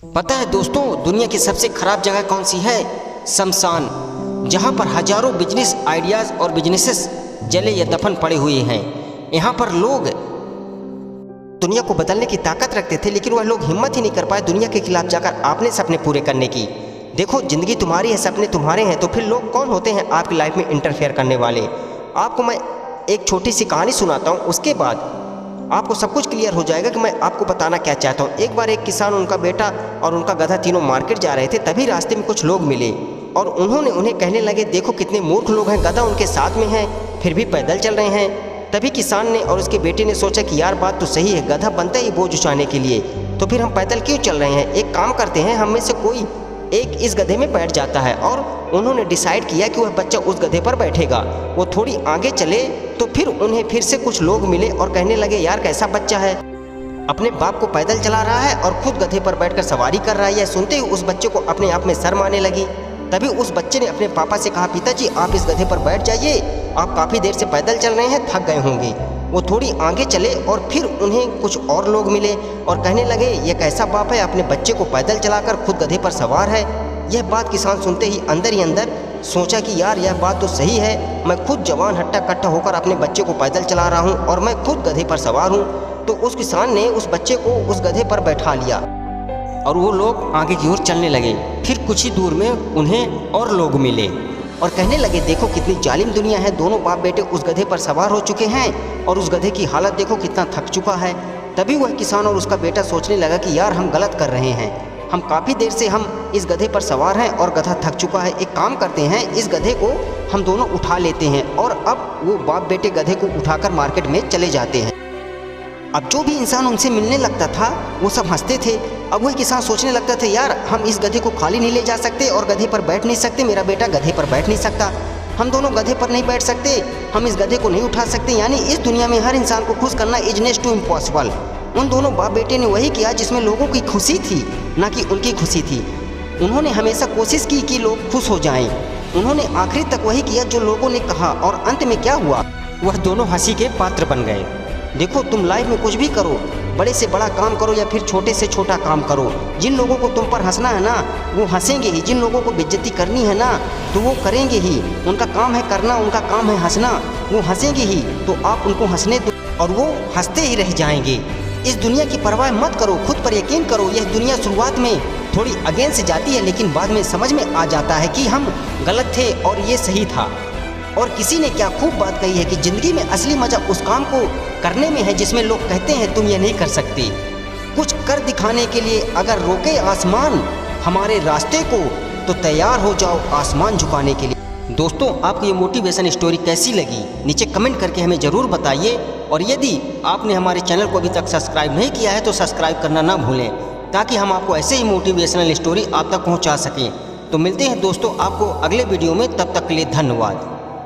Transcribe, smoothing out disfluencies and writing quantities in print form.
पता है दोस्तों, दुनिया की सबसे खराब जगह कौन सी है? शमशान, जहाँ पर हजारों बिजनेस आइडियाज और बिजनेसेस जले या दफन पड़े हुए हैं। यहाँ पर लोग दुनिया को बदलने की ताकत रखते थे, लेकिन वह लोग हिम्मत ही नहीं कर पाए दुनिया के खिलाफ जाकर अपने सपने पूरे करने की। देखो, जिंदगी तुम्हारी है, सपने तुम्हारे हैं, तो फिर लोग कौन होते हैं आपकी लाइफ में इंटरफेयर करने वाले? आपको मैं एक छोटी सी कहानी सुनाता हूँ, उसके बाद आपको सब कुछ क्लियर हो जाएगा कि मैं आपको बताना क्या चाहता हूँ। एक बार एक किसान, उनका बेटा और उनका गधा तीनों मार्केट जा रहे थे। तभी रास्ते में कुछ लोग मिले और उन्होंने उन्हें कहने लगे, देखो कितने मूर्ख लोग हैं, गधा उनके साथ में है फिर भी पैदल चल रहे हैं। तभी किसान ने और उसके बेटे ने सोचा कि यार बात तो सही है, गधा बनता ही बोझ उठाने के लिए, तो फिर हम पैदल क्यों चल रहे हैं? एक काम करते हैं, हम में से कोई एक इस गधे में बैठ जाता है। और उन्होंने डिसाइड किया कि वह बच्चा उस गधे पर बैठेगा। वो थोड़ी आगे चले तो फिर उन्हें फिर से कुछ लोग मिले और कहने लगे, यार कैसा बच्चा है, अपने बाप को पैदल चला रहा है और खुद गधे पर बैठकर सवारी कर रहा है। यह सुनते ही उस बच्चे को अपने आप में शर्म आने लगी। तभी उस बच्चे ने अपने पापा से कहा, पिताजी आप इस गधे पर बैठ जाइए, आप काफ़ी देर से पैदल चल रहे हैं, थक गए होंगे। वो थोड़ी आगे चले और फिर उन्हें कुछ और लोग मिले और कहने लगे, ये कैसा बाप है, अपने बच्चे को पैदल चलाकर खुद गधे पर सवार है। यह बात किसान सुनते ही अंदर सोचा कि यार यह बात तो सही है, मैं खुद जवान हट्टा कट्टा होकर अपने बच्चे को पैदल चला रहा हूँ और मैं खुद गधे पर सवार हूँ। तो उस किसान ने उस बच्चे को उस गधे पर बैठा लिया और वो लोग आगे की ओर चलने लगे। फिर कुछ ही दूर में उन्हें और लोग मिले और कहने लगे, देखो कितनी जालिम दुनिया है, दोनों बाप बेटे उस गधे पर सवार हो चुके हैं और उस गधे की हालत देखो कितना थक चुका है। तभी वह किसान और उसका बेटा सोचने लगा कि यार हम गलत कर रहे हैं, हम काफ़ी देर से हम इस गधे पर सवार हैं और गधा थक चुका है। एक काम करते हैं, इस गधे को हम दोनों उठा लेते हैं। और अब वो बाप बेटे गधे को उठाकर मार्केट में चले जाते हैं। अब जो भी इंसान उनसे मिलने लगता था वो सब हंसते थे। अब वही किसान सोचने लगता था, यार हम इस गधे को खाली नहीं ले जा सकते और गधे पर बैठ नहीं सकते, मेरा बेटा गधे पर बैठ नहीं सकता, हम दोनों गधे पर नहीं बैठ सकते, हम इस गधे को नहीं उठा सकते। यानी इस दुनिया में हर इंसान को खुश करना इज नेक्स्ट टू इम्पॉसिबल। उन दोनों बाप बेटे ने वही किया जिसमें लोगों की खुशी थी, ना कि उनकी खुशी थी। उन्होंने हमेशा कोशिश की कि लोग खुश हो जाएं। उन्होंने आखिरी तक वही किया जो लोगों ने कहा और अंत में क्या हुआ, वह दोनों हंसी के पात्र बन गए। देखो, तुम लाइफ में कुछ भी करो, बड़े से बड़ा काम करो या फिर छोटे से छोटा काम करो, जिन लोगों को तुम पर हंसना है ना वो हंसेंगे ही, जिन लोगों को बेइज्जती करनी है ना तो वो करेंगे ही। उनका काम है करना, उनका काम है हंसना, वो हंसेंगे ही, तो आप उनको हंसने दो और वो हंसते ही रह जाएंगे। इस दुनिया की परवाह मत करो, खुद पर यकीन करो। यह दुनिया शुरुआत में थोड़ी अगेंस्ट जाती है, लेकिन बाद में समझ में आ जाता है कि हम गलत थे और ये सही था। और किसी ने क्या खूब बात कही है कि ज़िंदगी में असली मज़ा उस काम को करने में है जिसमें लोग कहते हैं तुम ये नहीं कर सकते। कुछ कर दिखाने के लिए अगर रोके आसमान हमारे रास्ते को, तो तैयार हो जाओ आसमान झुकाने के लिए। दोस्तों, आपको ये मोटिवेशन स्टोरी कैसी लगी नीचे कमेंट करके हमें ज़रूर बताइए। और यदि आपने हमारे चैनल को अभी तक सब्सक्राइब नहीं किया है तो सब्सक्राइब करना ना भूलें, ताकि हम आपको ऐसे ही मोटिवेशनल स्टोरी आप तक पहुँचा सकें। तो मिलते हैं दोस्तों आपको अगले वीडियो में, तब तक के लिए धन्यवाद।